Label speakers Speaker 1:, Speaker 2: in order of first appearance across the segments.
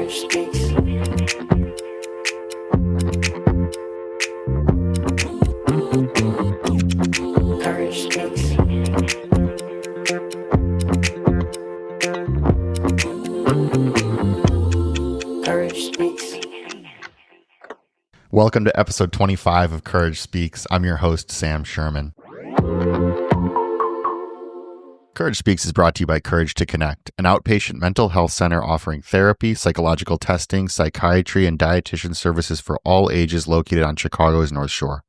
Speaker 1: Courage speaks. Courage speaks. Courage speaks.
Speaker 2: Welcome to episode 25 of Courage Speaks. I'm your host, Sam Sherman. Courage Speaks is brought to you by Courage to Connect, an outpatient mental health center offering therapy, psychological testing, psychiatry, and dietitian services for all ages located on Chicago's North Shore.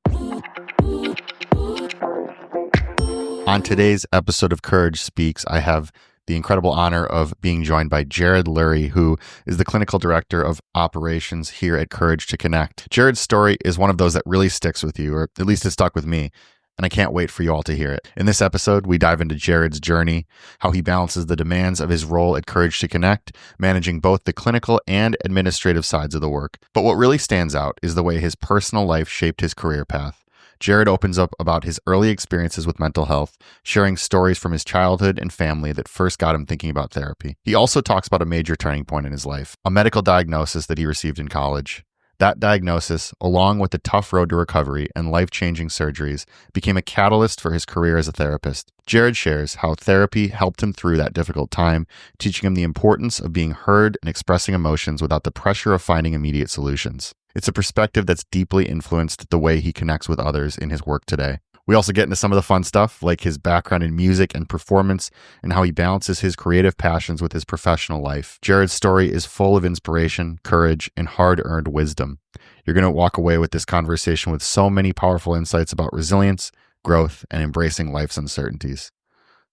Speaker 2: On today's episode of Courage Speaks, I have the incredible honor of being joined by Jared Lurie, who is the clinical director of operations here at Courage to Connect. Jared's story is one of those that really sticks with you, or at least it stuck with me, and I can't wait for you all to hear it. In this episode, we dive into Jared's journey, how he balances the demands of his role at Courage to Connect, managing both the clinical and administrative sides of the work. But what really stands out is the way his personal life shaped his career path. Jared opens up about his early experiences with mental health, sharing stories from his childhood and family that first got him thinking about therapy. He also talks about a major turning point in his life, a medical diagnosis that he received in college. That diagnosis, along with the tough road to recovery and life-changing surgeries, became a catalyst for his career as a therapist. Jared shares how therapy helped him through that difficult time, teaching him the importance of being heard and expressing emotions without the pressure of finding immediate solutions. It's a perspective that's deeply influenced the way he connects with others in his work today. We also get into some of the fun stuff, like his background in music and performance and how he balances his creative passions with his professional life. Jared's story is full of inspiration, courage, and hard-earned wisdom. You're going to walk away with this conversation with so many powerful insights about resilience, growth, and embracing life's uncertainties.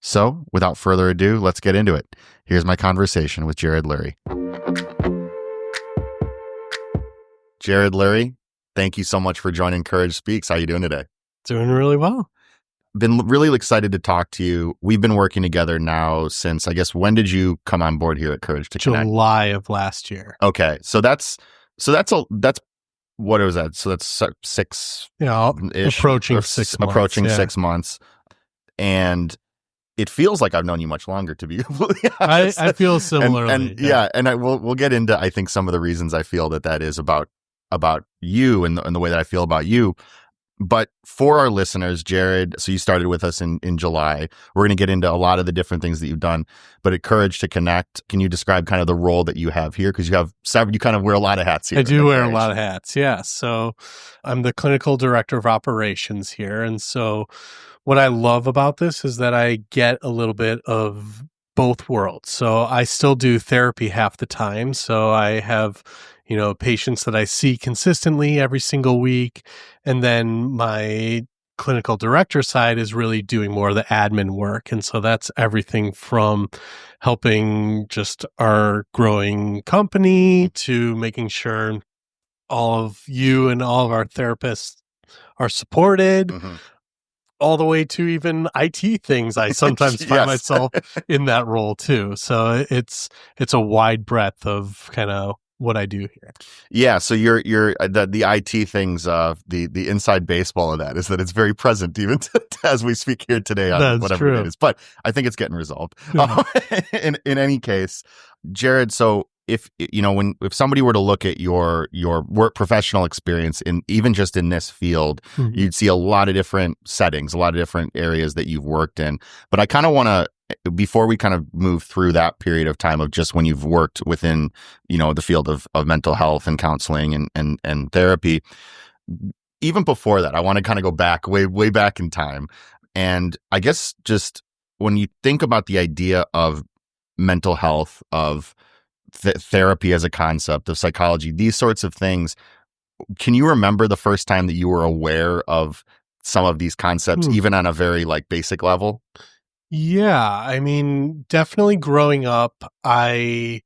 Speaker 2: So, without further ado, let's get into it. Here's my conversation with Jared Lurie. Jared Lurie, thank you so much for joining Courage Speaks. How are you doing today?
Speaker 3: Doing really well.
Speaker 2: Been really excited to talk to you. We've been working together now since, I guess, when did you come on board here at Courage to Connect?
Speaker 3: July of last year.
Speaker 2: Okay. So that's what was that? So that's six,
Speaker 3: approaching 6 months.
Speaker 2: Approaching 6 months. And it feels like I've known you much longer, to be completely honest.
Speaker 3: I feel similarly.
Speaker 2: And we'll get into, I think, some of the reasons I feel that is about you and the way that I feel about you. But for our listeners, Jared, so you started with us in July. We're going to get into a lot of the different things that you've done. But at Courage to Connect, can you describe kind of the role that you have here? Because you kind of wear a lot of hats here.
Speaker 3: I do wear a lot of hats, yeah. So I'm the clinical director of operations here. And so what I love about this is that I get a little bit of both worlds. So I still do therapy half the time. So I have patients that I see consistently every single week. And then my clinical director side is really doing more of the admin work. And so that's everything from helping just our growing company to making sure all of you and all of our therapists are supported. Mm-hmm. All the way to even IT things. I sometimes find myself in that role too. So it's a wide breadth of kind of what I do here. Yeah.
Speaker 2: So you're the IT things, the inside baseball of that is that it's very present even as we speak here today on
Speaker 3: That's
Speaker 2: whatever
Speaker 3: true.
Speaker 2: it is. But I think it's getting resolved. In any case, Jared, so if somebody were to look at your work professional experience in even just in this field, mm-hmm. you'd see a lot of different settings, a lot of different areas that you've worked in. But I kind of want to, before we kind of move through that period of time of just when you've worked within, the field of mental health and counseling and therapy, even before that, I want to kind of go back, way back in time. And I guess just when you think about the idea of mental health, of therapy as a concept, of psychology, these sorts of things, can you remember the first time that you were aware of some of these concepts, even on a very basic level?
Speaker 3: Yeah, I mean, definitely growing up, I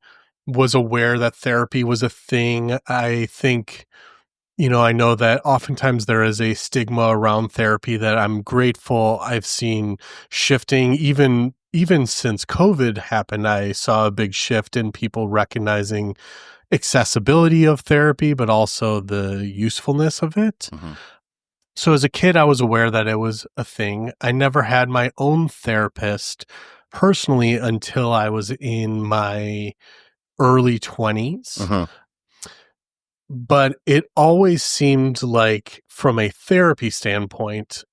Speaker 3: was aware that therapy was a thing. I think, I know that oftentimes there is a stigma around therapy that I'm grateful I've seen shifting. Even since COVID happened, I saw a big shift in people recognizing accessibility of therapy, but also the usefulness of it. Mm-hmm. So as a kid, I was aware that it was a thing. I never had my own therapist personally until I was in my early 20s.
Speaker 2: Mhm.
Speaker 3: But it always seemed like, from a therapy standpoint,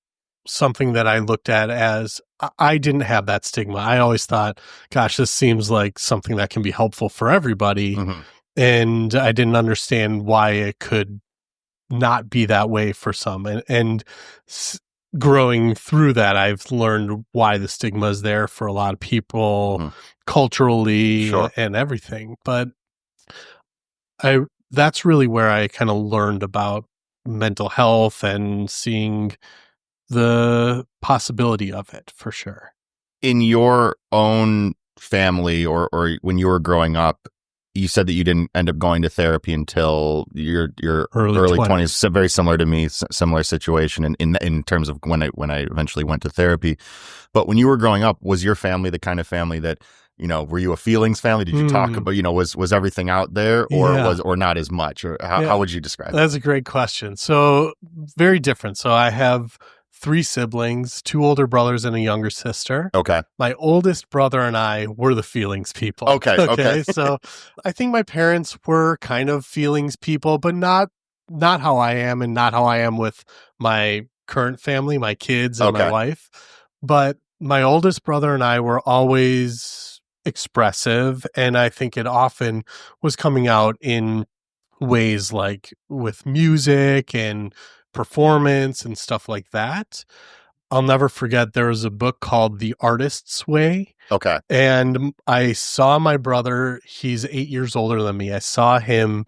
Speaker 3: something that I looked at as I didn't have that stigma. I always thought, gosh, this seems like something that can be helpful for everybody.
Speaker 2: Mhm.
Speaker 3: And I didn't understand why it could not be that way for some. And growing through that, I've learned why the stigma is there for a lot of people
Speaker 2: Mhm.
Speaker 3: culturally
Speaker 2: Sure.
Speaker 3: and everything. But that's really where I kind of learned about mental health and seeing the possibility of it, for sure.
Speaker 2: In your own family or when you were growing up, you said that you didn't end up going to therapy until your early 20s. So very similar to me, similar situation in terms of when I eventually went to therapy. But when you were growing up, was your family the kind of family that, were you a feelings family? Did you talk about, was everything out there, or
Speaker 3: Yeah.
Speaker 2: or not as much? Or how would you describe it?
Speaker 3: That's a great question. So very different. So I have 3 siblings, 2 older brothers and a younger sister.
Speaker 2: Okay.
Speaker 3: My oldest brother and I were the feelings people.
Speaker 2: Okay.
Speaker 3: So I think my parents were kind of feelings people, but not how I am, and not how I am with my current family, my kids and my
Speaker 2: Okay.
Speaker 3: wife. But my oldest brother and I were always expressive, and I think it often was coming out in ways like with music and performance and stuff like that. I'll never forget, there was a book called The Artist's Way.
Speaker 2: Okay.
Speaker 3: And I saw my brother, he's 8 years older than me. I saw him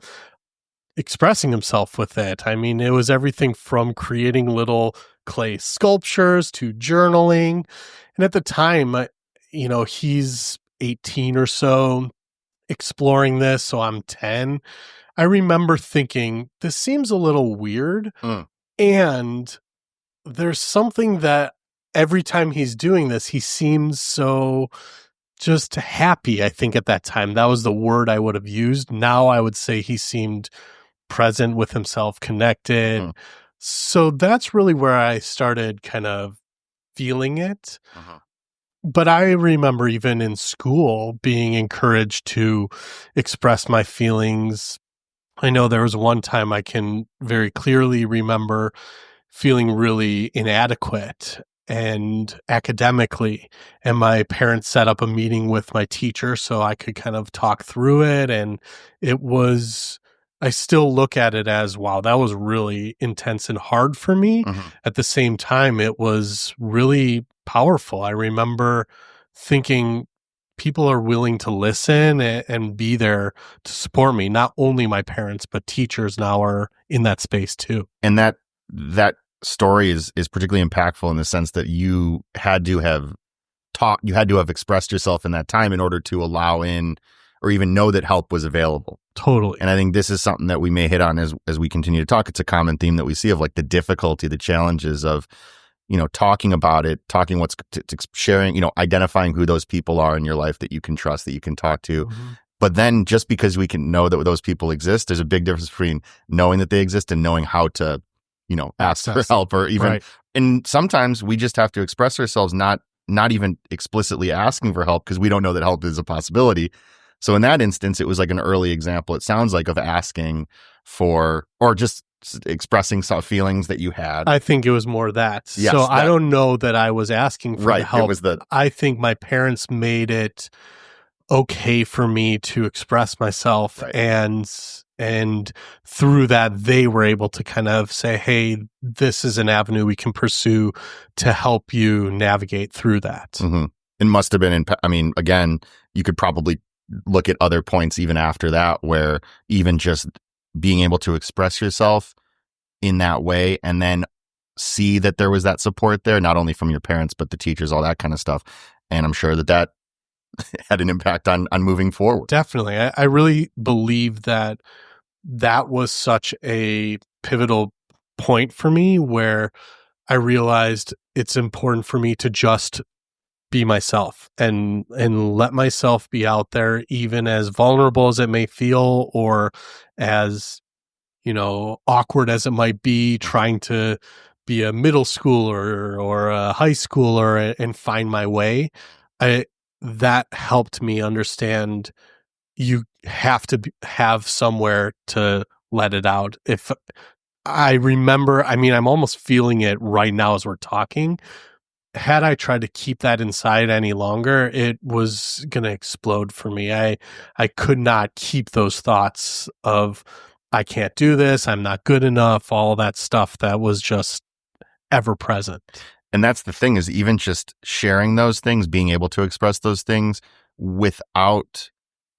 Speaker 3: expressing himself with it. I mean, it was everything from creating little clay sculptures to journaling. And at the time, he's 18 or so, exploring this. So I'm 10. I remember thinking, this seems a little weird.
Speaker 2: Mm.
Speaker 3: And there's something that every time he's doing this, he seems so just happy. I think at that time, that was the word I would have used. Now I would say he seemed present with himself, connected.
Speaker 2: Mm.
Speaker 3: So that's really where I started kind of feeling it.
Speaker 2: Uh-huh.
Speaker 3: But I remember even in school being encouraged to express my feelings. I know there was one time I can very clearly remember feeling really inadequate and academically, and my parents set up a meeting with my teacher so I could kind of talk through it. And I still look at it as, wow, that was really intense and hard for me.
Speaker 2: Mhm.
Speaker 3: At the same time, it was really powerful. I remember thinking, people are willing to listen and be there to support me. Not only my parents, but teachers now are in that space too.
Speaker 2: And that story is particularly impactful in the sense that you had to have expressed yourself in that time in order to allow in or even know that help was available.
Speaker 3: Totally.
Speaker 2: And I think this is something that we may hit on as we continue to talk. It's a common theme that we see of like the difficulty, the challenges of, talking about it, sharing, identifying who those people are in your life that you can trust, that you can talk to.
Speaker 3: Mm-hmm.
Speaker 2: But then just because we can know that those people exist, there's a big difference between knowing that they exist and knowing how to, ask for help, or even,
Speaker 3: Right.
Speaker 2: And sometimes we just have to express ourselves, not even explicitly asking for help because we don't know that help is a possibility. So in that instance, it was like an early example, it sounds like, of asking for, or just expressing some feelings that you had.
Speaker 3: I think it was more that.
Speaker 2: Yes,
Speaker 3: so
Speaker 2: that.
Speaker 3: I don't know that I was asking for
Speaker 2: Right,
Speaker 3: the help.
Speaker 2: it was the.
Speaker 3: I think my parents made it okay for me to express myself,
Speaker 2: Right.
Speaker 3: and through that they were able to kind of say, hey, this is an avenue we can pursue to help you navigate through that.
Speaker 2: Mm-hmm. It must have been again, you could probably look at other points even after that where even just being able to express yourself in that way and then see that there was that support there, not only from your parents but the teachers, all that kind of stuff. And I'm sure that had an impact on moving forward.
Speaker 3: Definitely. I really believe that was such a pivotal point for me, where I realized it's important for me to just be myself and let myself be out there, even as vulnerable as it may feel, or as, awkward as it might be, trying to be a middle schooler or a high schooler and find my way. That helped me understand, you have to have somewhere to let it out. If I remember, I mean, I'm almost feeling it right now as we're talking. Had I tried to keep that inside any longer, it was going to explode for me. I could not keep those thoughts of, I can't do this, I'm not good enough, all that stuff that was just ever present.
Speaker 2: And that's the thing, is even just sharing those things, being able to express those things without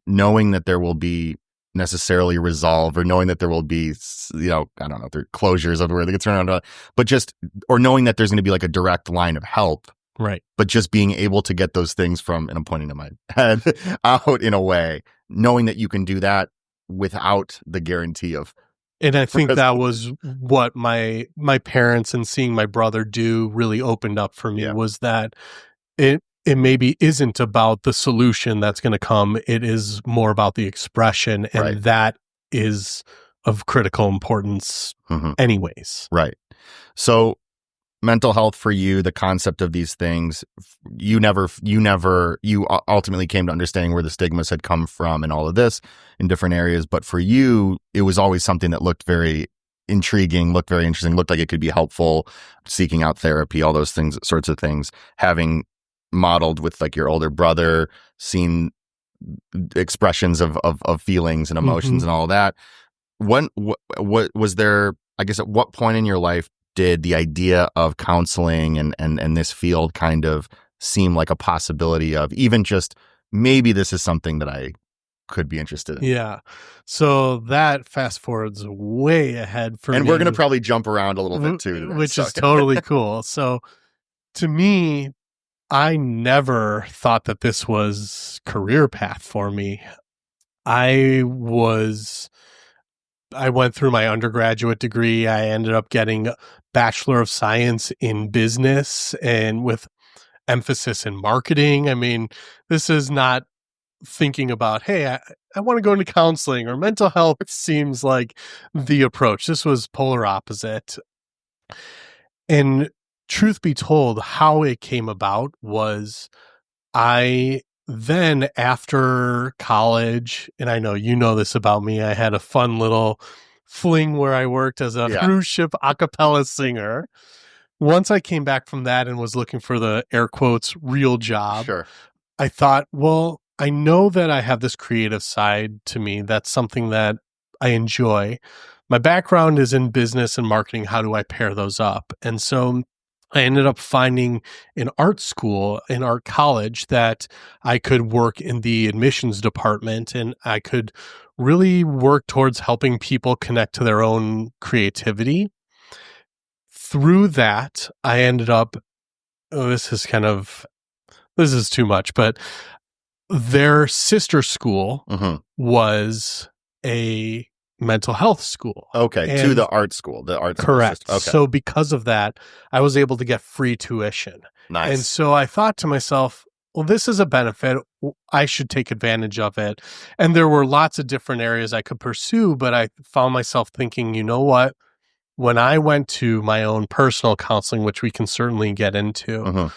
Speaker 2: knowing that there will be necessarily resolve, or knowing that there will be, I don't know, there are closures of where they get turned around, but just, or knowing that there's going to be like a direct line of help.
Speaker 3: Right.
Speaker 2: But just being able to get those things from, and I'm pointing to my head, out in a way, knowing that you can do that without the guarantee of.
Speaker 3: And I think that was what my parents and seeing my brother do really opened up for me, was that it maybe isn't about the solution that's going to come. It is more about the expression. And that is of critical importance anyways.
Speaker 2: Right. So mental health for you, the concept of these things, you ultimately came to understanding where the stigmas had come from and all of this in different areas. But for you, it was always something that looked very intriguing, looked very interesting, looked like it could be helpful, seeking out therapy, all those things, sorts of things, having modeled with like your older brother, seen expressions of feelings and emotions and all of that. What was there, I guess, at what point in your life did the idea of counseling and this field kind of seem like a possibility of even just, maybe this is something that I could be interested in?
Speaker 3: Yeah. So that fast forwards way ahead for me.
Speaker 2: And we're going to probably jump around a little bit too.
Speaker 3: Which is totally cool. So to me, I never thought that this was career path for me. I went through my undergraduate degree. I ended up getting a Bachelor of Science in business and with emphasis in marketing. I mean, this is not thinking about, hey, I want to go into counseling or mental health. It seems like the approach. This was polar opposite. And truth be told, how it came about was I then, after college, and I know you know this about me, I had a fun little fling where I worked as a cruise ship a cappella singer. Once I came back from that and was looking for the air quotes real job, I thought, well, I know that I have this creative side to me. That's something that I enjoy. My background is in business and marketing. How do I pair those up? And so I ended up finding an art school, an art college, that I could work in the admissions department, and I could really work towards helping people connect to their own creativity. Through that, I ended up, this is too much, but their sister school was a mental health school.
Speaker 2: Okay, to the art school. The art
Speaker 3: correct.
Speaker 2: School. Okay.
Speaker 3: So because of that, I was able to get free tuition.
Speaker 2: Nice.
Speaker 3: And so I thought to myself, well, this is a benefit. I should take advantage of it. And there were lots of different areas I could pursue, but I found myself thinking, you know what? When I went to my own personal counseling, which we can certainly get into,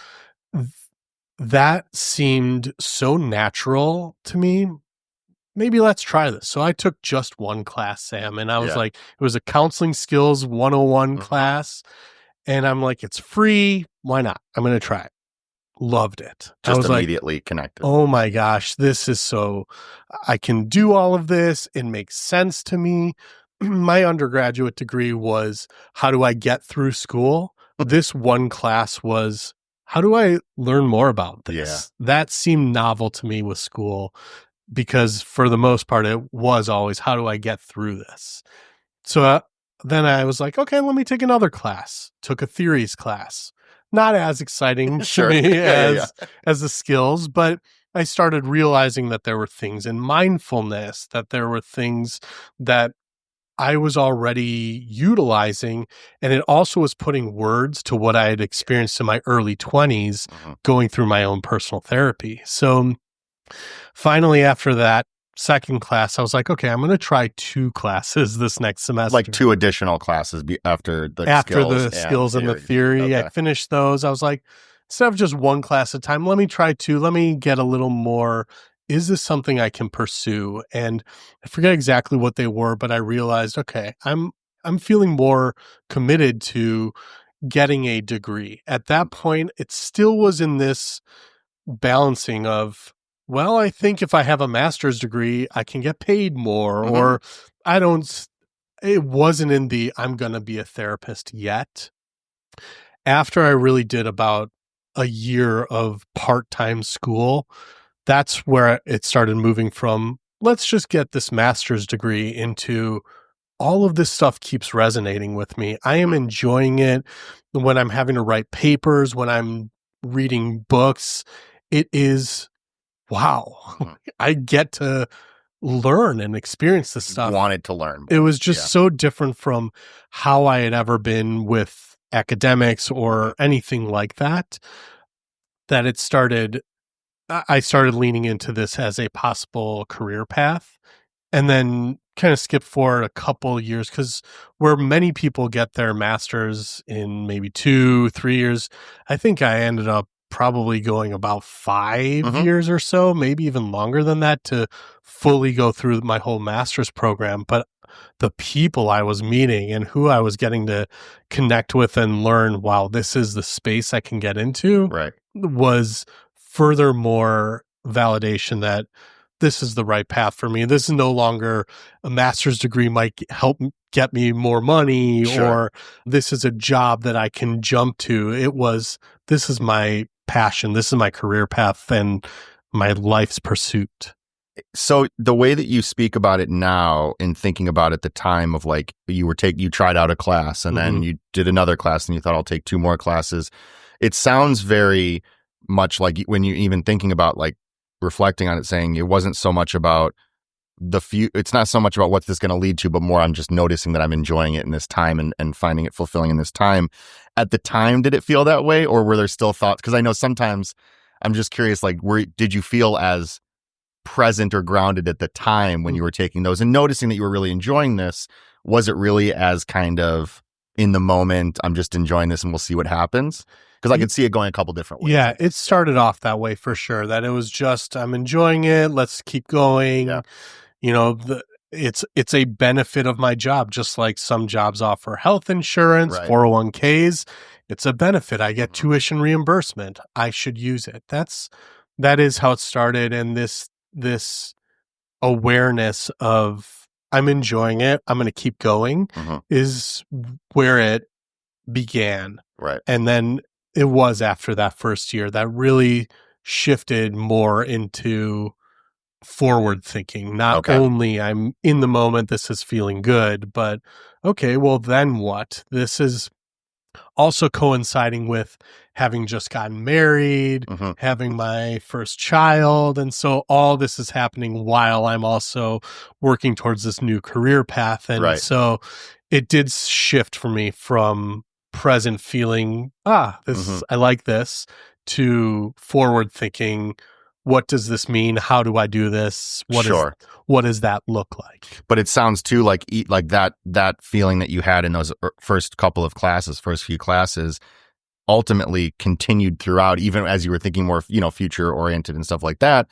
Speaker 3: that seemed so natural to me. Maybe let's try this. So I took just one class, Sam, and I was like, it was a counseling skills 101 class. And I'm like, it's free. Why not? I'm going to try it. Loved it.
Speaker 2: Just
Speaker 3: I was
Speaker 2: immediately connected.
Speaker 3: Oh my gosh, this is so, I can do all of this. It makes sense to me. My undergraduate degree was, how do I get through school? This one class was, how do I learn more about this? That seemed novel to me with school, because for the most part, it was always, how do I get through this? So then I was like, okay, let me take another class. Took a theories class. Not as exciting to me as the skills, but I started realizing that there were things in mindfulness, that there were things that I was already utilizing, and it also was putting words to what I had experienced in my early 20s going through my own personal therapy. So finally, after that second class, I was like, okay, I'm going to try 2 classes this next semester.
Speaker 2: Like 2 additional classes after the skills
Speaker 3: and the theory.
Speaker 2: Okay.
Speaker 3: I finished those. I was like, instead of just 1 class at a time, let me try 2. Let me get a little more is this something I can pursue? And I forget exactly what they were, but I realized, okay, I'm feeling more committed to getting a degree. At that point, it still was in this balancing of, well, I think if I have a master's degree, I can get paid more, or I don't, it wasn't in the I'm going to be a therapist yet. After I really did about a year of part-time school, that's where it started moving from, let's just get this master's degree, into all of this stuff keeps resonating with me. I am enjoying it when I'm having to write papers, when I'm reading books. It is, wow, I get to learn and experience this stuff.
Speaker 2: Wanted to learn.
Speaker 3: It was just so different from how I had ever been with academics or anything like that, that it started, I started leaning into this as a possible career path. And then kind of skip forward a couple of years, because where many people get their master's in maybe 2-3 years, I think I ended up probably going about 5 years or so, maybe even longer than that, to fully go through my whole master's program. But the people I was meeting and who I was getting to connect with and learn, wow, this is the space I can get into, was furthermore validation that this is the right path for me. This is no longer a master's degree might help get me more money, or this is a job that I can jump to. It was, this is my passion. This is my career path and my life's pursuit.
Speaker 2: So the way that you speak about it now, and thinking about it at the time of like, you tried out a class and then you did another class and you thought, I'll take 2 more classes. It sounds very much like when you even thinking about like reflecting on it, saying it wasn't so much about it's not so much about what this is going to lead to, but more I'm just noticing that I'm enjoying it in this time and finding it fulfilling in this time. At the time, did it feel that way, or were there still thoughts? Because I know sometimes, I'm just curious, like, did you feel as present or grounded at the time when you were taking those and noticing that you were really enjoying this? Was it really as kind of in the moment, I'm just enjoying this and we'll see what happens? Because I could see it going a couple different ways.
Speaker 3: Yeah, it started off that way for sure, that it was just, I'm enjoying it, let's keep going.
Speaker 2: Yeah.
Speaker 3: You know, it's a benefit of my job, just like some jobs offer health insurance, 401ks. It's a benefit. I get tuition reimbursement. I should use it. That is how it started. And this awareness of I'm enjoying it, I'm going to keep going, is where it began.
Speaker 2: Right.
Speaker 3: And then it was after that first year that really shifted more into forward thinking. Not only I'm in the moment, this is feeling good, but okay, well then what? This is also coinciding with having just gotten married, having my first child. And so all this is happening while I'm also working towards this new career path. And so it did shift for me from present feeling, this I like this, to forward thinking, what does this mean? How do I do this? What does that look like?
Speaker 2: But it sounds too like that feeling that you had in those first few classes, ultimately continued throughout, even as you were thinking more, future oriented and stuff like that.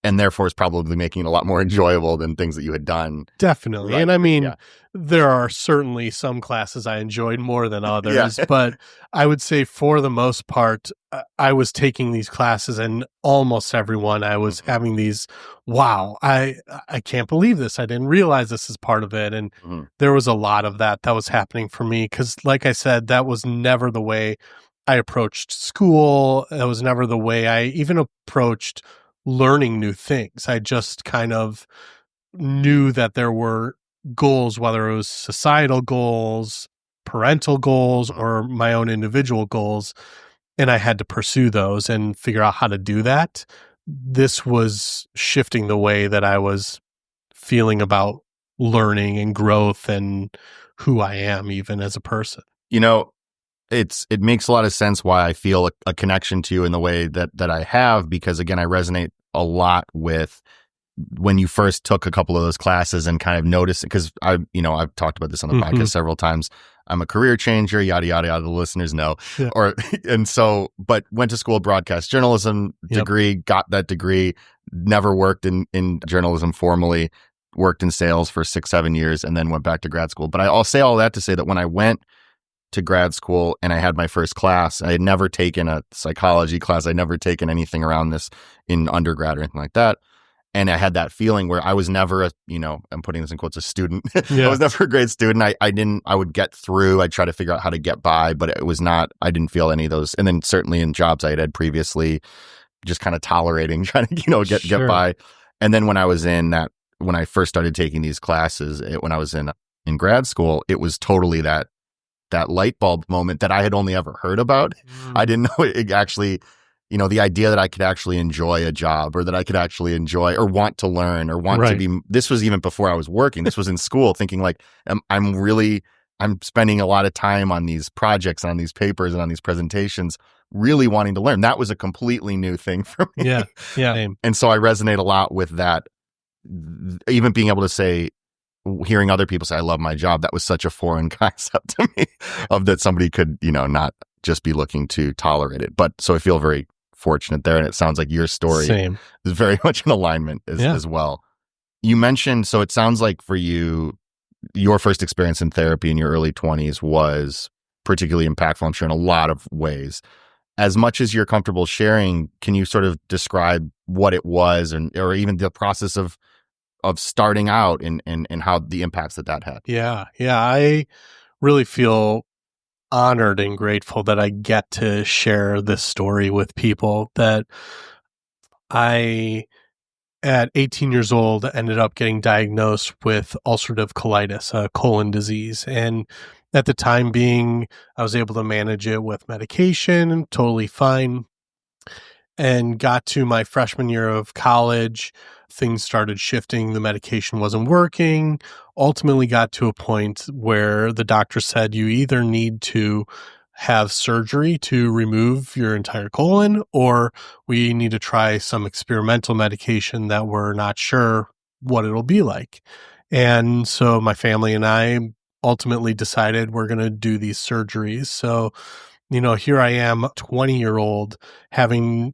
Speaker 2: And therefore is probably making it a lot more enjoyable than things that you had done.
Speaker 3: Definitely. Right. And I mean, there are certainly some classes I enjoyed more than others, but I would say for the most part, I was taking these classes, and almost everyone I was having these, wow, I can't believe this. I didn't realize this is part of it. And there was a lot of that was happening for me, because like I said, that was never the way I approached school. That was never the way I even approached learning new things. I just kind of knew that there were goals, whether it was societal goals, parental goals, or my own individual goals, and I had to pursue those and figure out how to do that. This was shifting the way that I was feeling about learning and growth and who I am even as a person.
Speaker 2: It makes a lot of sense why I feel a connection to you in the way that I have, because again, I resonate a lot with when you first took a couple of those classes and kind of noticed, because I've talked about this on the podcast several times. I'm a career changer, yada, yada, yada. The listeners know.
Speaker 3: Yeah.
Speaker 2: But went to school, broadcast journalism degree, got that degree, never worked in journalism formally, worked in sales for 6-7 years, and then went back to grad school. But I'll say all that to say that when I went to grad school and I had my first class, I had never taken a psychology class. I'd never taken anything around this in undergrad or anything like that. And I had that feeling where I was never I'm putting this in quotes, a student. I was never a great student. I would get through. I'd try to figure out how to get by, but it was not, I didn't feel any of those. And then certainly in jobs I had previously, just kind of tolerating, trying to, get by. And then when I first started taking these classes, when I was in grad school, it was totally that light bulb moment that I had only ever heard about. I didn't know it actually, the idea that I could actually enjoy a job, or that I could actually enjoy or want to learn or want to be, this was even before I was working. This was in school, thinking like, I'm spending a lot of time on these projects, on these papers, and on these presentations, really wanting to learn. That was a completely new thing for me.
Speaker 3: Yeah.
Speaker 2: And so I resonate a lot with that. Even being able to say, hearing other people say, I love my job, that was such a foreign concept to me, of that somebody could, not just be looking to tolerate it. But so I feel very fortunate there. And it sounds like your story is very much in alignment as well. You mentioned, so it sounds like for you, your first experience in therapy in your early 20s was particularly impactful, I'm sure, in a lot of ways. As much as you're comfortable sharing, can you sort of describe what it was, or even the process of starting out and how the impacts that had?
Speaker 3: Yeah. I really feel honored and grateful that I get to share this story with people. That I, at 18 years old, ended up getting diagnosed with ulcerative colitis, a colon disease. And at the time being, I was able to manage it with medication, totally fine. And got to my freshman year of college, things started shifting. The medication wasn't working. Ultimately got to a point where the doctor said, you either need to have surgery to remove your entire colon, or we need to try some experimental medication that we're not sure what it'll be like. And so my family and I ultimately decided we're going to do these surgeries. So, here I am, 20-year-old, having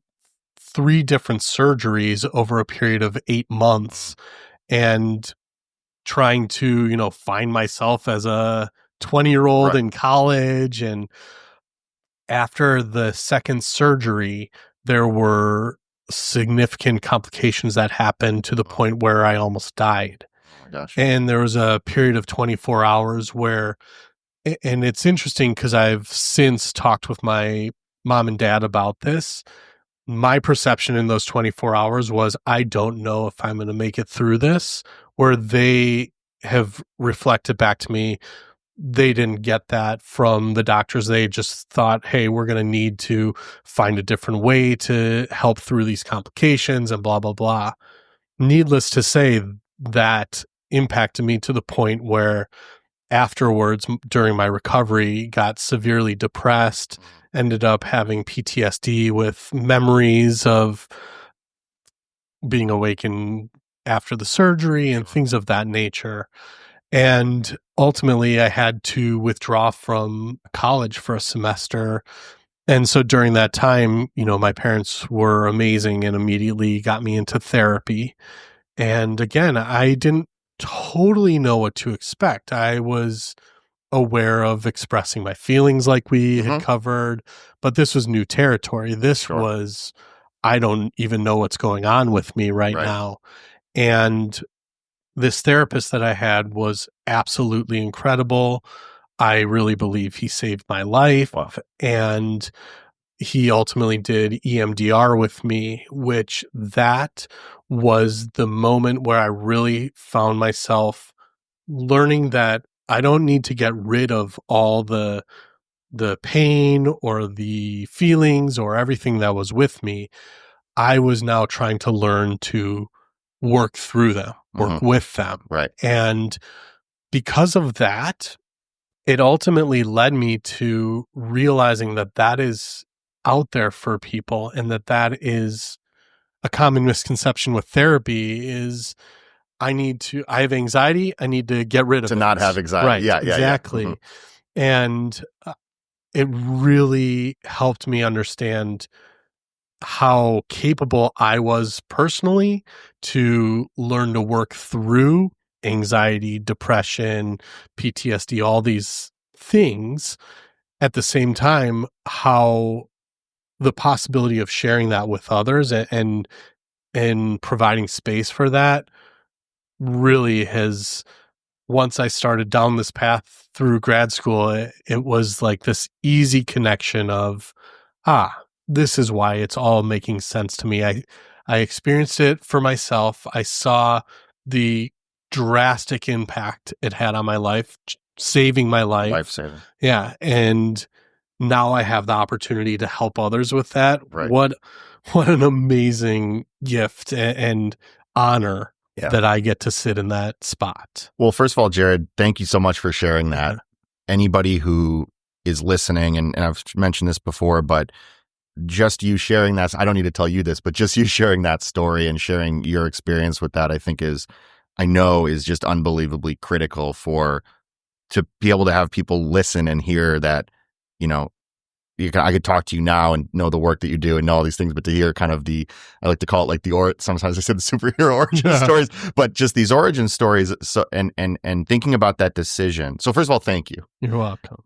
Speaker 3: 3 different surgeries over a period of 8 months, and trying to, find myself as a 20-year-old in college. And after the second surgery, there were significant complications that happened to the point where I almost died.
Speaker 2: Oh my gosh.
Speaker 3: And there was a period of 24 hours where, and it's interesting because I've since talked with my mom and dad about this. My perception in those 24 hours was, I don't know if I'm going to make it through this, where they have reflected back to me, they didn't get that from the doctors. They just thought, hey, we're going to need to find a different way to help through these complications and blah, blah, blah. Needless to say, that impacted me to the point where afterwards, during my recovery, got severely depressed, ended up having PTSD with memories of being awakened after the surgery and things of that nature. And ultimately, I had to withdraw from college for a semester. And so during that time, my parents were amazing and immediately got me into therapy. And again, I didn't totally know what to expect. I was aware of expressing my feelings like we had covered, but this was new territory. This was, I don't even know what's going on with me right now. And this therapist that I had was absolutely incredible. I really believe he saved my life.
Speaker 2: Wow.
Speaker 3: And he ultimately did EMDR with me, which that was the moment where I really found myself learning that I don't need to get rid of all the pain or the feelings or everything that was with me. I was now trying to learn to work through them, work with them.
Speaker 2: Right.
Speaker 3: And because of that, it ultimately led me to realizing that that is out there for people, and that is a common misconception with therapy is I have anxiety, I need to get rid of it.
Speaker 2: To not have anxiety.
Speaker 3: Right,
Speaker 2: Yeah,
Speaker 3: exactly.
Speaker 2: Yeah.
Speaker 3: And it really helped me understand how capable I was personally to learn to work through anxiety, depression, PTSD, all these things. At the same time, how the possibility of sharing that with others and providing space for that really has, once I started down this path through grad school, it was like this easy connection of, this is why it's all making sense to me. I experienced it for myself. I saw the drastic impact it had on my life, saving my life.
Speaker 2: Life-saving.
Speaker 3: Yeah. And now I have the opportunity to help others with that.
Speaker 2: Right.
Speaker 3: What an amazing gift and honor that I get to sit in that spot.
Speaker 2: Well, first of all, Jared, thank you so much for sharing that. Anybody who is listening, and I've mentioned this before, but just you sharing that, I don't need to tell you this, but just you sharing that story and sharing your experience with that, I know is just unbelievably critical to be able to have people listen and hear that, I could talk to you now and know the work that you do and know all these things, but to hear kind of I like to call it like sometimes I said the superhero origin stories, but just these origin stories. So, and thinking about that decision. So first of all, thank you.
Speaker 3: You're welcome.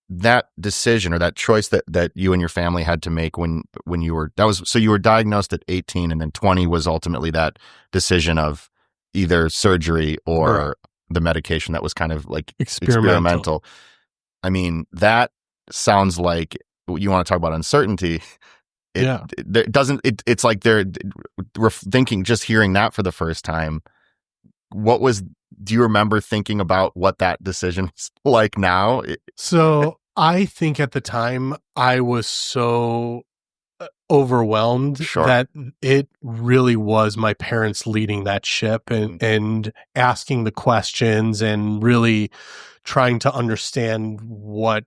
Speaker 2: That decision or that choice that you and your family had to make when you were, so you were diagnosed at 18 and then 20 was ultimately that decision of either surgery or the medication that was kind of like experimental. I mean, that sounds like, you want to talk about uncertainty. It's like we're thinking, just hearing that for the first time. Do you remember thinking about what that decision was like now?
Speaker 3: So I think at the time I was so overwhelmed that it really was my parents leading that ship and asking the questions and really trying to understand what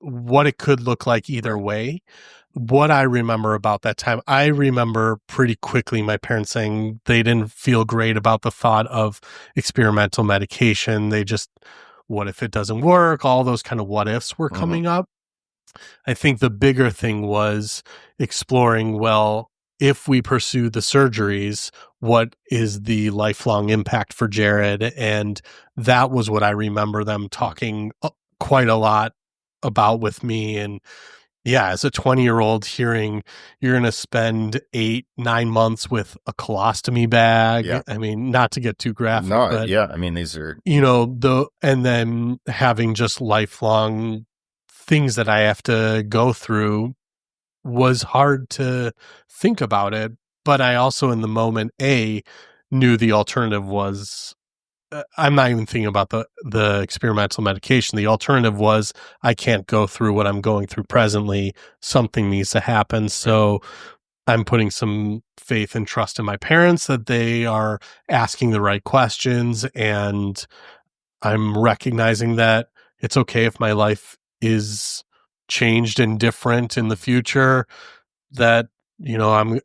Speaker 3: it could look like either way. What I remember about that time, I remember pretty quickly my parents saying they didn't feel great about the thought of experimental medication. They just, what if it doesn't work? All those kind of what ifs were coming up. I think the bigger thing was exploring, well, if we pursue the surgeries, what is the lifelong impact for Jared? And that was what I remember them talking quite a lot about with me. And as a 20-year-old hearing you're going to spend 8-9 months with a colostomy bag. I mean, not to get too graphic, but
Speaker 2: I mean, these are,
Speaker 3: and then having just lifelong things that I have to go through was hard to think about it. But I also in the moment, knew the alternative was, I'm not even thinking about the experimental medication. The alternative was I can't go through what I'm going through presently. Something needs to happen. So I'm putting some faith and trust in my parents that they are asking the right questions. And I'm recognizing that it's okay if my life is changed and different in the future, that I'm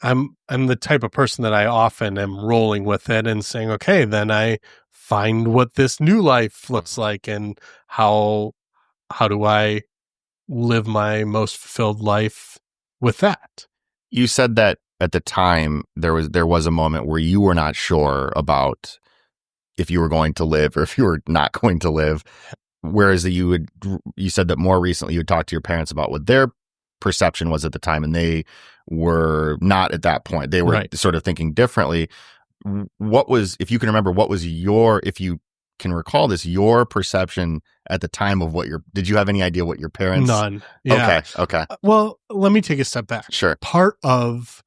Speaker 3: the type of person that I often am rolling with it and saying, okay, then I find what this new life looks like and how do I live my most fulfilled life with that.
Speaker 2: You said that at the time there was a moment where you were not sure about if you were going to live or if you were not going to live, whereas you said that more recently you would talk to your parents about what their perception was at the time, and they were not at that point. They were sort of thinking differently. What was, if you can remember, if you can recall this, your perception at the time of did you have any idea what your parents?
Speaker 3: None. Yeah.
Speaker 2: Okay.
Speaker 3: Well, let me take a step back.
Speaker 2: Sure.
Speaker 3: Part of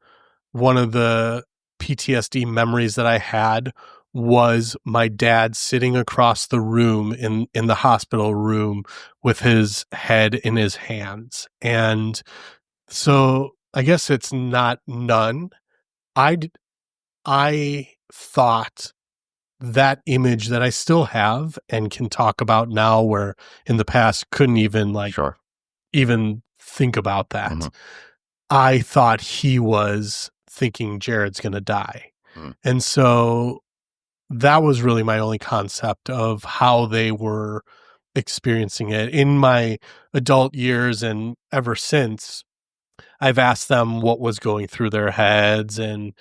Speaker 3: one of the PTSD memories that I had was my dad sitting across the room in the hospital room with his head in his hands. And so I guess it's not none. I thought that image that I still have and can talk about now, where in the past couldn't even even think about that. Mm-hmm. I thought he was thinking Jared's going to die. And so that was really my only concept of how they were experiencing it. In my adult years and ever since, I've asked them what was going through their heads and,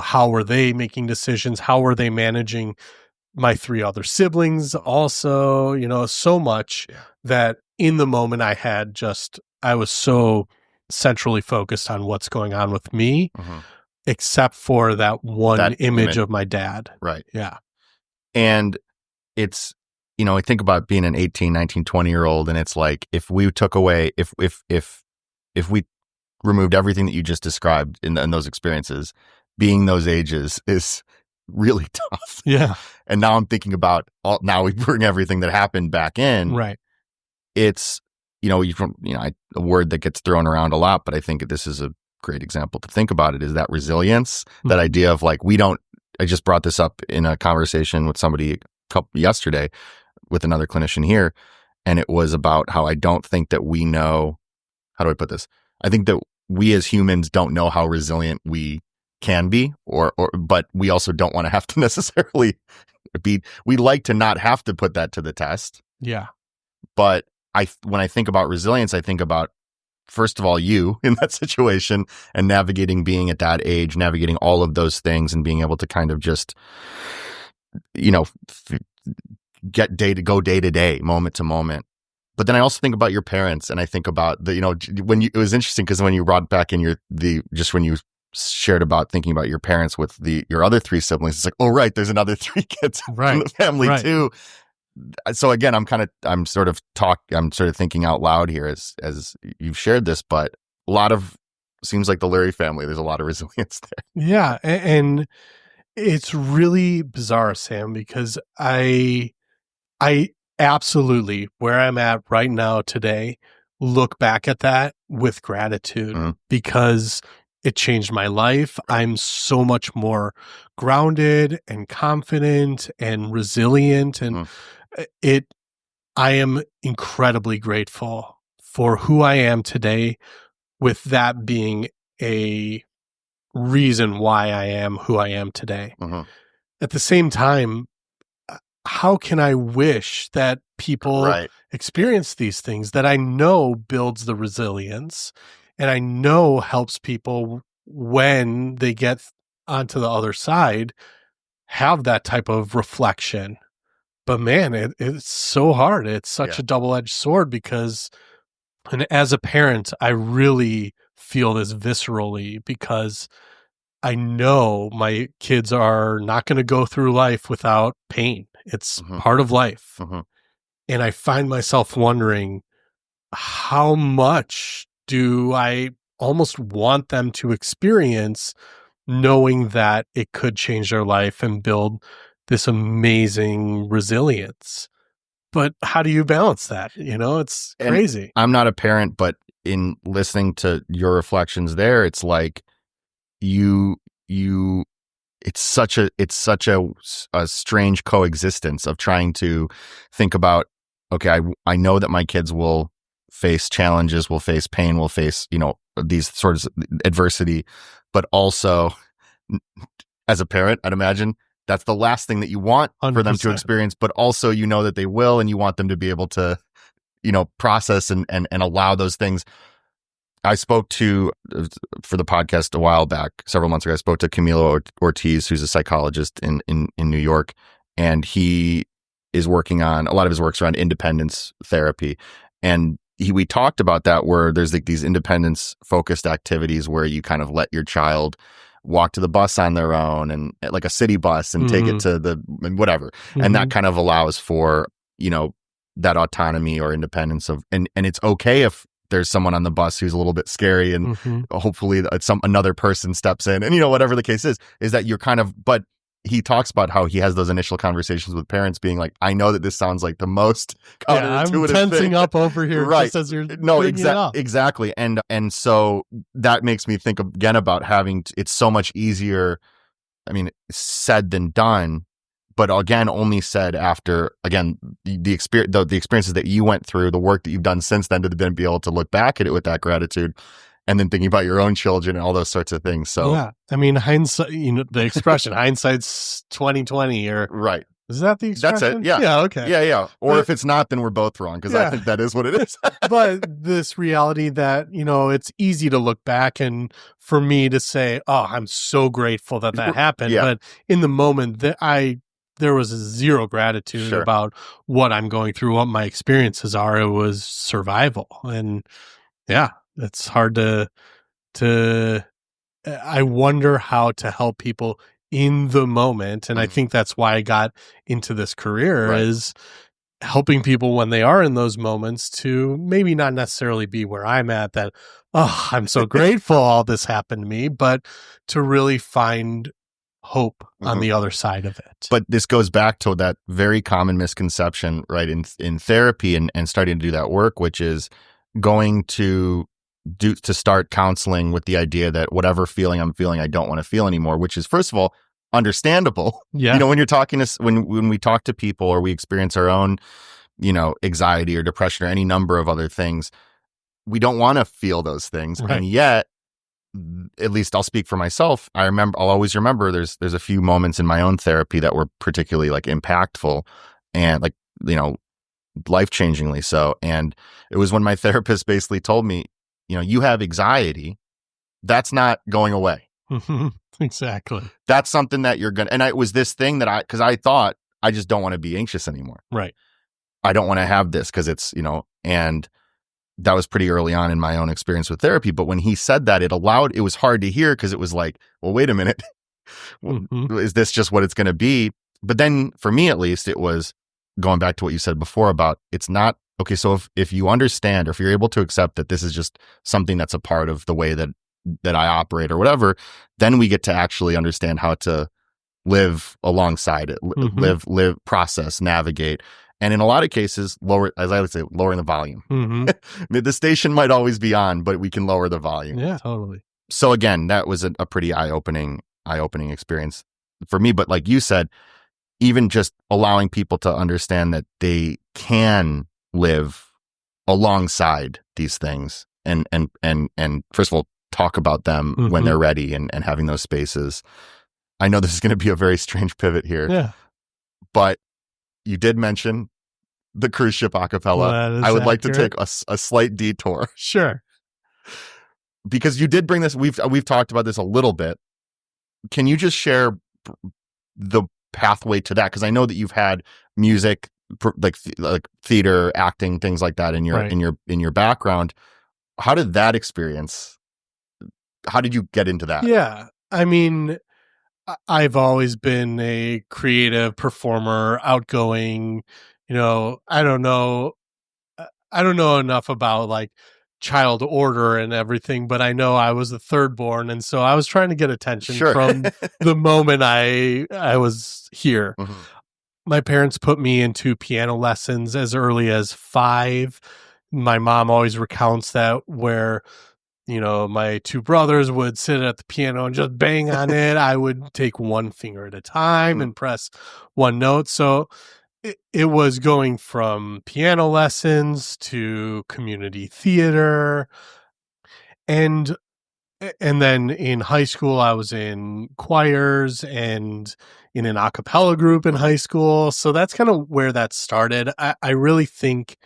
Speaker 3: how were they making decisions? How were they managing my 3 other siblings also, so much
Speaker 2: Yeah.
Speaker 3: that in the moment I was so centrally focused on what's going on with me, except for that one
Speaker 2: That
Speaker 3: image
Speaker 2: image.
Speaker 3: of my dad.
Speaker 2: Right.
Speaker 3: Yeah.
Speaker 2: And it's, I think about being an 18, 19, 20-year-old, and it's like, if we took away, if we removed everything that you just described in those experiences, being those ages is really tough.
Speaker 3: Yeah.
Speaker 2: And now I'm thinking about now we bring everything that happened back in.
Speaker 3: Right.
Speaker 2: It's, a word that gets thrown around a lot, but I think this is a great example to think about it, is that resilience, that idea of like, I just brought this up in a conversation with somebody yesterday with another clinician here. And it was about how I don't think that we know, how do I put this? I think that we as humans don't know how resilient we can be, but we also don't want to have to necessarily we like to not have to put that to the test.
Speaker 3: Yeah.
Speaker 2: But when I think about resilience, I think about, first of all, you in that situation and navigating being at that age, navigating all of those things and being able to kind of just, go day to day, moment to moment. But then I also think about your parents, and I think about it was interesting because when you brought back in when you shared about thinking about your parents with your other 3 siblings, it's like, oh, right, there's another 3 kids in the family too. So again, I'm sort of thinking out loud here as you've shared this, but seems like the Lurie family, there's a lot of resilience there.
Speaker 3: Yeah. And it's really bizarre, Sam, because I absolutely, where I'm at right now today, look back at that with gratitude because it changed my life. I'm so much more grounded and confident and resilient. And I am incredibly grateful for who I am today, with that being a reason why I am who I am today. At the same time, how can I wish that people experience these things that I know builds the resilience and I know helps people when they get onto the other side have that type of reflection. But man, it's so hard. It's such a double-edged sword because, and as a parent, I really feel this viscerally because I know my kids are not going to go through life without pain. It's part of life. And I find myself wondering, how much do I almost want them to experience, knowing that it could change their life and build this amazing resilience? But how do you balance that? It's crazy.
Speaker 2: And I'm not a parent, but in listening to your reflections there, it's like it's such a strange coexistence of trying to think about, okay, I know that my kids will face challenges, will face pain, will face, these sorts of adversity, but also as a parent, I'd imagine that's the last thing that you want 100%. For them to experience, but also, that they will, and you want them to be able to, process and allow those things. I spoke to, for the podcast a while back, several months ago, I spoke to Camilo Ortiz, who's a psychologist in New York, and he is working on, a lot of his work's around independence therapy. And we talked about that, where there's like these independence focused activities where you kind of let your child walk to the bus on their own, and like a city bus, and take it to whatever. And that kind of allows for, that autonomy or independence of, and it's okay if there's someone on the bus who's a little bit scary, and hopefully another person steps in, and whatever the case is that you're kind of, but he talks about how he has those initial conversations with parents being like, I know that this sounds like the most counterintuitive
Speaker 3: I'm tensing
Speaker 2: thing.
Speaker 3: Up over here,
Speaker 2: right?
Speaker 3: Just as you're
Speaker 2: exactly, and so that makes me think again about it's so much easier. I mean, said than done, but again, only said after the experiences that you went through, the work that you've done since then, to then be able to look back at it with that gratitude. And then thinking about your own children and all those sorts of things. So
Speaker 3: yeah, I mean, hindsight. The expression "hindsight's 20/20," or
Speaker 2: right.
Speaker 3: Is that the
Speaker 2: That's
Speaker 3: expression?
Speaker 2: it. Yeah.
Speaker 3: Yeah. Okay.
Speaker 2: Yeah. Or
Speaker 3: But-
Speaker 2: if it's not, then we're both wrong, because I
Speaker 3: Yeah.
Speaker 2: think that is what it is.
Speaker 3: But this reality that, it's easy to look back and for me to say, oh, I'm so grateful that happened.
Speaker 2: Yeah.
Speaker 3: But in the moment there was zero gratitude
Speaker 2: Sure.
Speaker 3: about what I'm going through, what my experiences are. It was survival. And yeah, it's hard I wonder how to help people in the moment. And I think that's why I got into this career,
Speaker 2: Right.
Speaker 3: is helping people when they are in those moments to maybe not necessarily be where I'm at, that, oh, I'm so grateful all this happened to me, but to really find hope on the other side of it.
Speaker 2: But this goes back to that very common misconception, right, in therapy and starting to do that work, which is going to start counseling with the idea that whatever feeling I'm feeling, I don't want to feel anymore, which is, first of all, understandable.
Speaker 3: Yeah.
Speaker 2: When you're talking to, when we talk to people or we experience our own, anxiety or depression or any number of other things, we don't want to feel those things.
Speaker 3: Right.
Speaker 2: And yet, at least I'll speak for myself. I'll always remember there's a few moments in my own therapy that were particularly like impactful and like, life-changingly so. And it was when my therapist basically told me, you have anxiety. That's not going away.
Speaker 3: Exactly.
Speaker 2: That's something that you're going to, and it was this thing that because I thought I just don't want to be anxious anymore.
Speaker 3: Right.
Speaker 2: I don't want to have this because it's, and that was pretty early on in my own experience with therapy. But when he said that, it was hard to hear because it was like, well, wait a minute. Is this just what it's going to be? But then for me, at least, it was going back to what you said before about it's not, okay, so if you understand or if you're able to accept that this is just something that's a part of the way that I operate or whatever, then we get to actually understand how to live alongside it, live, process, navigate. And in a lot of cases, as I would say, lowering the volume. The station might always be on, but we can lower the volume.
Speaker 3: Yeah, totally.
Speaker 2: So again, that was a pretty eye-opening experience for me. But like you said, even just allowing people to understand that they can live alongside these things and first of all, talk about them when they're ready and having those spaces. I know this is going to be a very strange pivot here.
Speaker 3: Yeah.
Speaker 2: But you did mention the cruise ship acapella. I would like to take a slight detour.
Speaker 3: Sure.
Speaker 2: Because you did bring this, we've talked about this a little bit. Can you just share the pathway to that? Because I know that you've had music, like theater, acting, things like that in your background. How did that experience? How did you get into that?
Speaker 3: Yeah, I mean, I've always been a creative performer, outgoing. I don't know enough about like child order and everything, but I know I was the third born, and so I was trying to get attention from the moment I was here. My parents put me into piano lessons as early as 5. My mom always recounts that where my 2 brothers would sit at the piano and just bang on it. I would take one finger at a time and press one note. So it was going from piano lessons to community theater. And then in high school, I was in choirs and in an a cappella group in high school. So that's kind of where that started. I really think,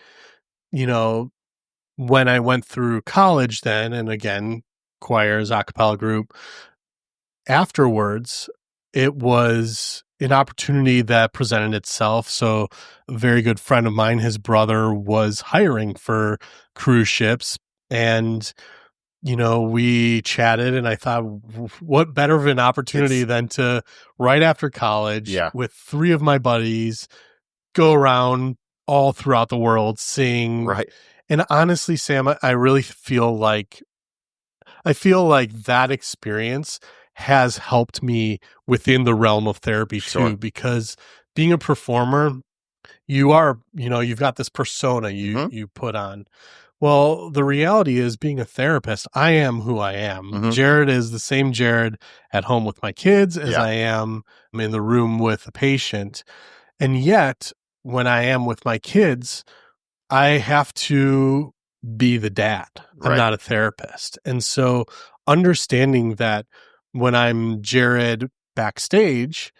Speaker 3: when I went through college then, and again, choirs, a cappella group, afterwards, it was an opportunity that presented itself. So a very good friend of mine, his brother was hiring for cruise ships, and we chatted, and I thought, what better of an opportunity than to, right after college, with 3 of my buddies, go around all throughout the world, sing.
Speaker 2: Right.
Speaker 3: And honestly, Sam, I really feel like that experience has helped me within the realm of therapy too, because being a performer, you've got this persona you put on. Well, the reality is, being a therapist, I am who I am. Jared is the same Jared at home with my kids as I am in the room with a patient. And yet, when I am with my kids, I have to be the dad. I'm not a therapist. And so understanding that when I'm Jared backstage,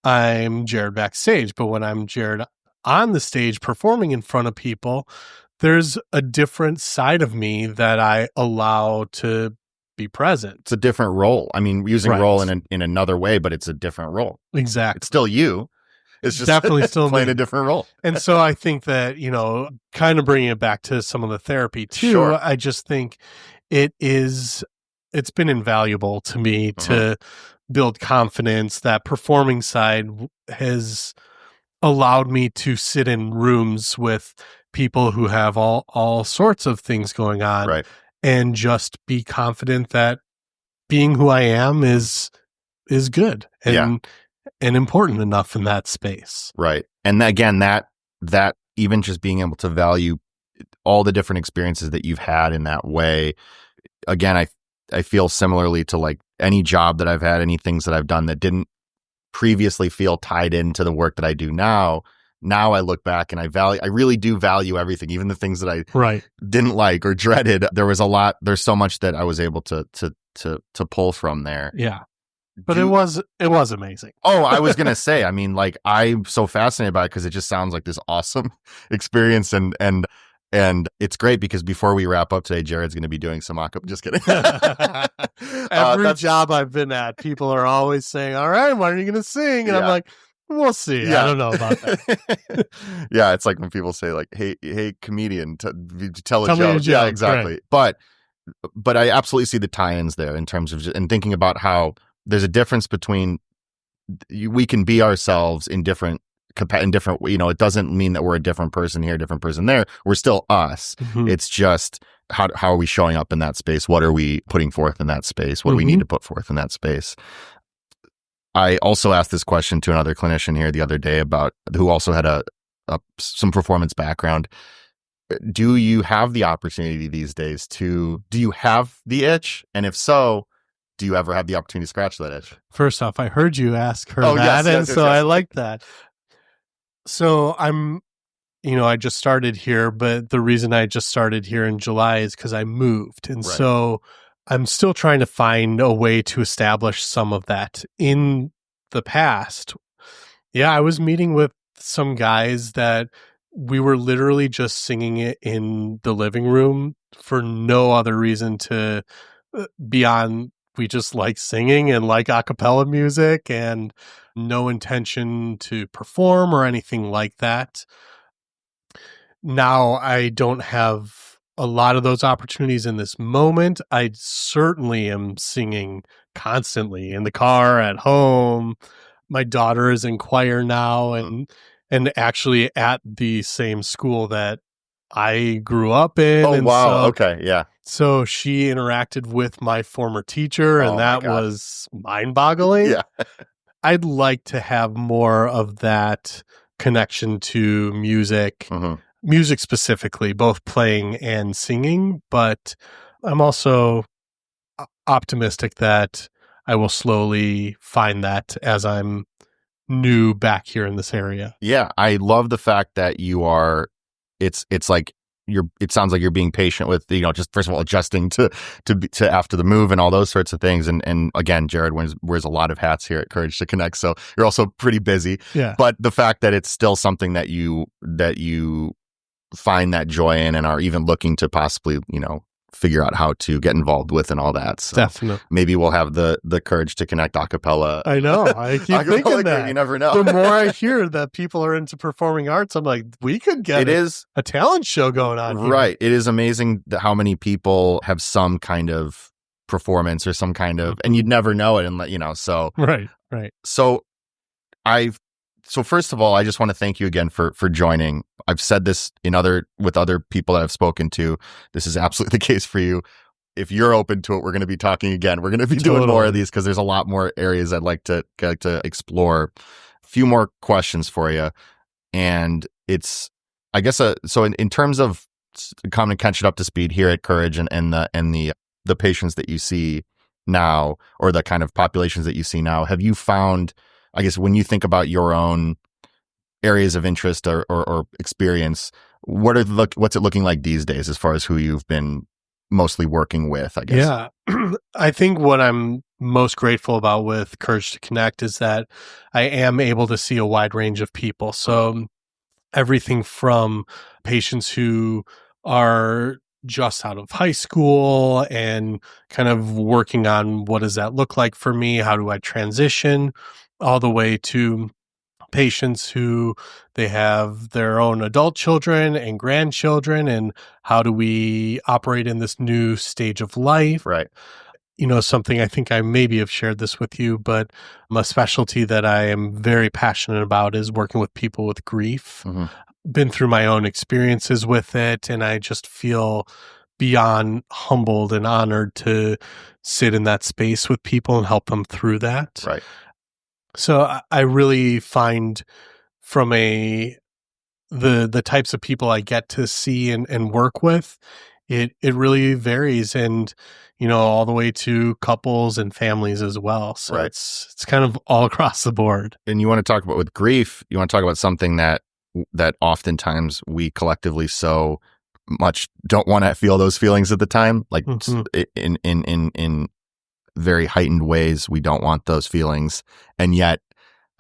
Speaker 3: I'm Jared backstage. But when I'm Jared on the stage performing in front of people, there's a different side of me that I allow to be present.
Speaker 2: It's a different role. I mean, using
Speaker 3: Right.
Speaker 2: role in another way, but it's a different role.
Speaker 3: Exactly.
Speaker 2: It's still you. It's just
Speaker 3: Definitely still
Speaker 2: playing
Speaker 3: me.
Speaker 2: a different role.
Speaker 3: And so I think that, kind of bringing it back to some of the therapy too,
Speaker 2: Sure.
Speaker 3: I just think it's been invaluable to me to build confidence. That performing side has allowed me to sit in rooms with people who have all sorts of things going on,
Speaker 2: Right.
Speaker 3: and just be confident that being who I am is good and important enough in that space.
Speaker 2: Right. And again, that even just being able to value all the different experiences that you've had in that way. Again, I feel similarly to like any job that I've had, any things that I've done that didn't previously feel tied into the work that I do now. Now I look back and I really do value everything, even the things that I didn't like or dreaded. There's so much that I was able to pull from there.
Speaker 3: Yeah. But it was amazing.
Speaker 2: Oh, I was going to say, I mean, like, I'm so fascinated by it because it just sounds like this awesome experience. And it's great because before we wrap up today, Jared's going to be doing some acapella. Just kidding.
Speaker 3: Every job I've been at, people are always saying, all right, when are you going to sing? And I'm like, we'll see. I don't know about that.
Speaker 2: Yeah. It's like when people say like, hey, comedian, tell
Speaker 3: Tell
Speaker 2: a
Speaker 3: me a
Speaker 2: joke.
Speaker 3: joke.
Speaker 2: Yeah, exactly.
Speaker 3: Right.
Speaker 2: But I absolutely see the tie-ins there in terms of and thinking about how there's a difference between we can be ourselves in different, it doesn't mean that we're a different person here, a different person there. We're still us.
Speaker 3: Mm-hmm.
Speaker 2: It's just how are we showing up in that space? What are we putting forth in that space? What do we need to put forth in that space? I also asked this question to another clinician here the other day who also had some performance background. Do you have the opportunity these days do you have the itch? And if so, do you ever have the opportunity to scratch that itch?
Speaker 3: First off, I heard you ask her
Speaker 2: that,
Speaker 3: yes. I like that. So I just started here, but the reason I just started here in July is because I moved. And so I'm still trying to find a way to establish some of that. In the past, I was meeting with some guys that we were literally just singing it in the living room for no other reason beyond we just like singing and like a cappella music and no intention to perform or anything like that. Now I don't have a lot of those opportunities in this moment. I certainly am singing constantly in the car, at home. My daughter is in choir now and actually at the same school that I grew up in.
Speaker 2: Oh,
Speaker 3: and
Speaker 2: wow. Okay. Yeah.
Speaker 3: So she interacted with my former teacher, and that was mind-boggling.
Speaker 2: Yeah.
Speaker 3: I'd like to have more of that connection to music, music specifically, both playing and singing. But I'm also optimistic that I will slowly find that as I'm new back here in this area.
Speaker 2: Yeah. I love the fact that you are, it's like, it sounds like you're being patient with, just first of all, adjusting to after the move and all those sorts of things. And again, Jared wears a lot of hats here at Courage to Connect. So you're also pretty busy, but the fact that it's still something that you find that joy in and are even looking to possibly, figure out how to get involved with and all that. So
Speaker 3: definitely.
Speaker 2: Maybe we'll have the Courage to Connect acapella.
Speaker 3: I know. I keep thinking that.
Speaker 2: You never know.
Speaker 3: The more I hear that people are into performing arts, I'm like, we could get a talent show going on here.
Speaker 2: Right. It is amazing how many people have some kind of performance or some kind of, and you'd never know it. And so.
Speaker 3: Right.
Speaker 2: So first of all, I just want to thank you again for joining. I've said this with other people that I've spoken to. This is absolutely the case for you. If you're open to it, we're going to be talking again. We're going to be doing more of these because there's a lot more areas I'd like to explore. A few more questions for you. And it's, I guess, so in terms of kind of catching up to speed here at Courage and the patients that you see now, or the kind of populations that you see now, have you found, I guess, when you think about your own areas of interest or experience, what's it looking like these days as far as who you've been mostly working with, I guess.
Speaker 3: Yeah. I think what I'm most grateful about with Courage to Connect is that I am able to see a wide range of people. So everything from patients who are just out of high school and kind of working on what does that look like for me? How do I transition? All the way to patients who they have their own adult children and grandchildren, and how do we operate in this new stage of life?
Speaker 2: Right.
Speaker 3: Something I think I maybe have shared this with you, but a specialty that I am very passionate about is working with people with grief.
Speaker 2: Mm-hmm.
Speaker 3: Been through my own experiences with it, and I just feel beyond humbled and honored to sit in that space with people and help them through that.
Speaker 2: Right.
Speaker 3: So I really find from the types of people I get to see and work with, it really varies, and all the way to couples and families as well. So
Speaker 2: Right.
Speaker 3: it's kind of all across the board.
Speaker 2: And you want to talk about with grief, you want to talk about something that oftentimes we collectively so much don't want to feel those feelings at the time, like in very heightened ways. We don't want those feelings, and yet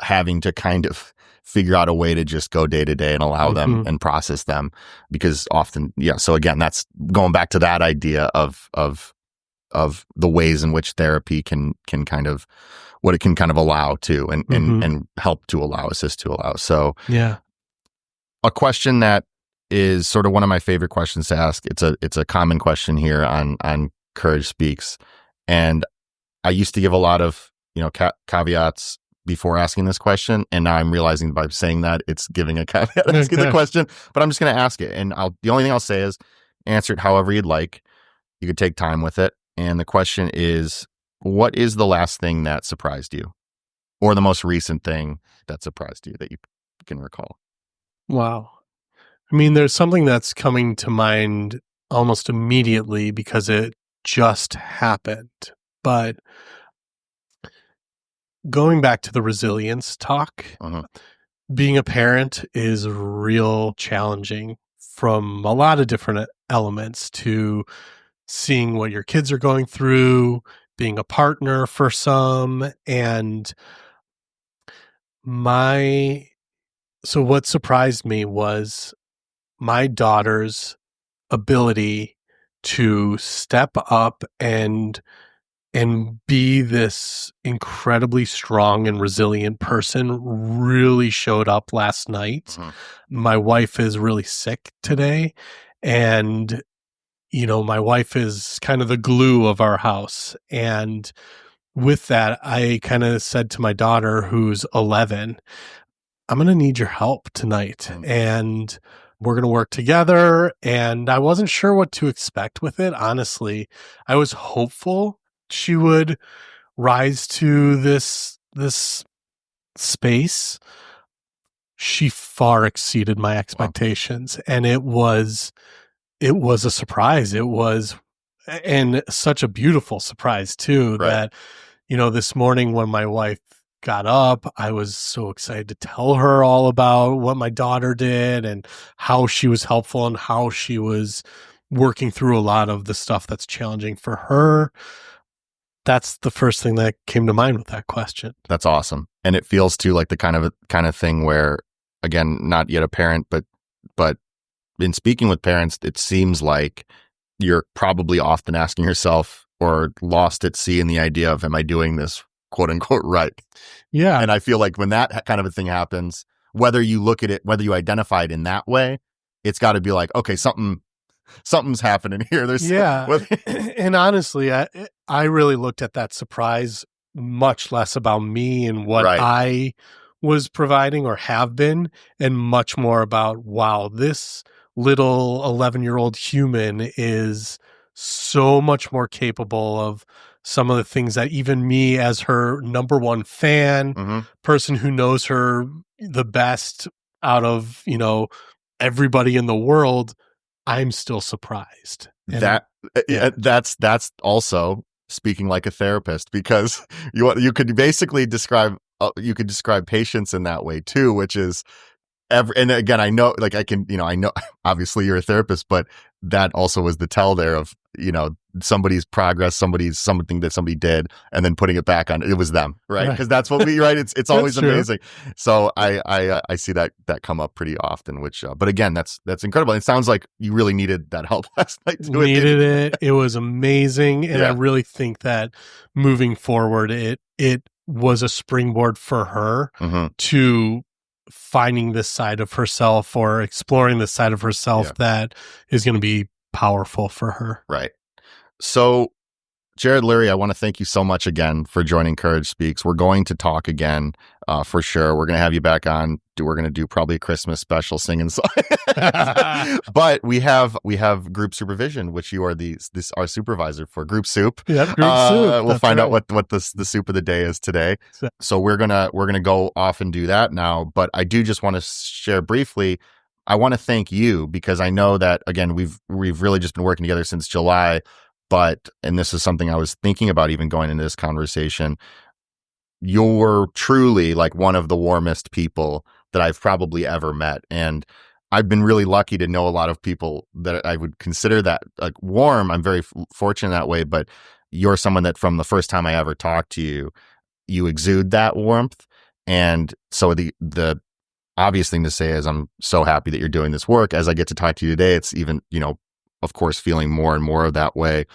Speaker 2: having to kind of figure out a way to just go day to day and allow them and process them, because often, so again, that's going back to that idea of the ways in which therapy can kind of, what it can kind of allow to and help to allow, assist to allow. So
Speaker 3: yeah.
Speaker 2: A question that is sort of one of my favorite questions to ask. It's a common question here on Courage Speaks, and I used to give a lot of caveats before asking this question, and now I'm realizing by saying that it's giving a caveat asking the question. But I'm just going to ask it, and the only thing I'll say is answer it however you'd like. You could take time with it, and the question is, what is the last thing that surprised you, or the most recent thing that surprised you that you can recall?
Speaker 3: Wow. I mean, there's something that's coming to mind almost immediately because it just happened. But going back to the resilience talk, being a parent is real challenging from a lot of different elements, to seeing what your kids are going through, being a partner for some, and so what surprised me was my daughter's ability to step up and be this incredibly strong and resilient person really showed up last night. My wife is really sick today, and my wife is kind of the glue of our house. And with that, I kind of said to my daughter, who's 11, I'm going to need your help tonight. And we're going to work together. And I wasn't sure what to expect with it. Honestly, I was hopeful she would rise to this space. She far exceeded my expectations. Wow. And it was a surprise. And such a beautiful surprise too, right, that, this morning when my wife got up, I was so excited to tell her all about what my daughter did and how she was helpful and how she was working through a lot of the stuff that's challenging for her. That's the first thing that came to mind with that question.
Speaker 2: That's awesome. And it feels too like the kind of thing where, again, not yet a parent, but in speaking with parents, it seems like you're probably often asking yourself, or lost at sea in the idea of, am I doing this quote unquote right?
Speaker 3: Yeah.
Speaker 2: And I feel like when that kind of a thing happens, whether you look at it, whether you identify it in that way, it's got to be like, okay, something's happening here.
Speaker 3: And honestly, I really looked at that surprise much less about me and what I was providing or have been, and much more about, wow, this little 11-year-old human is so much more capable of some of the things that even me, as her number one fan, person who knows her the best out of, everybody in the world, I'm still surprised.
Speaker 2: That's also speaking like a therapist, because you could basically describe patience in that way too, which is and again, I know, like I know, obviously you're a therapist, but that also was the tell there of, somebody's progress, something that somebody did, and then putting it back on, it was them, right? Because that's what it's always
Speaker 3: true.
Speaker 2: amazing. So I see that come up pretty often, which, but again, that's incredible. It sounds like you really needed that help last night.
Speaker 3: Needed it. It was amazing. And I really think that moving forward, it was a springboard for her to finding this side of herself or exploring this side of herself that is going to be powerful for her.
Speaker 2: Right. So, Jared Lurie, I want to thank you so much again for joining Courage Speaks. We're going to talk again for sure. We're going to have you back on. We're going to do probably a Christmas special singing song. But we have group supervision, which you are our supervisor for group soup.
Speaker 3: Yep, group soup.
Speaker 2: We'll find out what the soup of the day is today. So we're gonna go off and do that now. But I do just want to share briefly. I want to thank you because I know that, again, we've really just been working together since July. And this is something I was thinking about even going into this conversation. You're truly like one of the warmest people that I've probably ever met. And I've been really lucky to know a lot of people that I would consider that like warm. I'm very fortunate that way, but you're someone that from the first time I ever talked to you, you exude that warmth. And so the obvious thing to say is I'm so happy that you're doing this work. As I get to talk to you today, it's even, of course, feeling more and more of that way.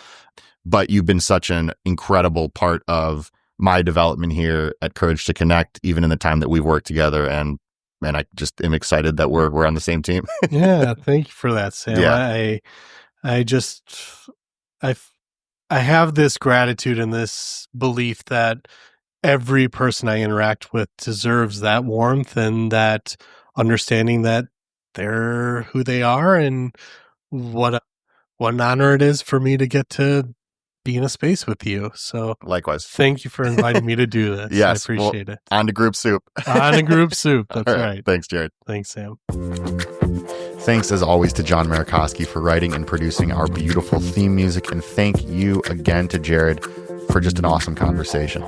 Speaker 2: But you've been such an incredible part of my development here at Courage to Connect, even in the time that we've worked together. And I just am excited that we're on the same team.
Speaker 3: Yeah, thank you for that, Sam. Yeah. I have this gratitude and this belief that every person I interact with deserves that warmth and that understanding that they're who they are, and what an honor it is for me to get to be in a space with you. So
Speaker 2: likewise,
Speaker 3: thank you for inviting me to do this.
Speaker 2: Yes,
Speaker 3: I appreciate it.
Speaker 2: On to group soup.
Speaker 3: On to group soup. That's right.
Speaker 2: Thanks, Jared.
Speaker 3: Thanks, Sam.
Speaker 2: Thanks as always to John Marikoski for writing and producing our beautiful theme music. And thank you again to Jared for just an awesome conversation.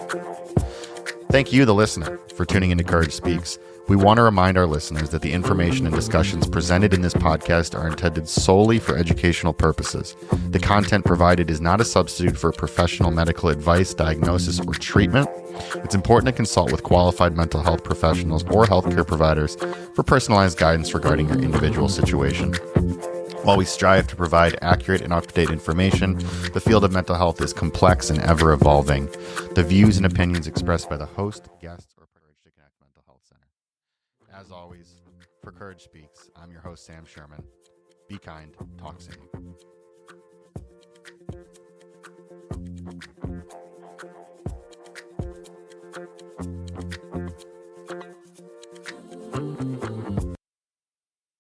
Speaker 2: Thank you, the listener, for tuning into Courage Speaks. We want to remind our listeners that the information and discussions presented in this podcast are intended solely for educational purposes. The content provided is not a substitute for professional medical advice, diagnosis, or treatment. It's important to consult with qualified mental health professionals or healthcare providers for personalized guidance regarding your individual situation. While we strive to provide accurate and up-to-date information, the field of mental health is complex and ever-evolving. The views and opinions expressed by the host, guests, or Courage to Connect Mental Health Center. As always, for Courage Speaks, I'm your host, Sam Sherman. Be kind, talk soon.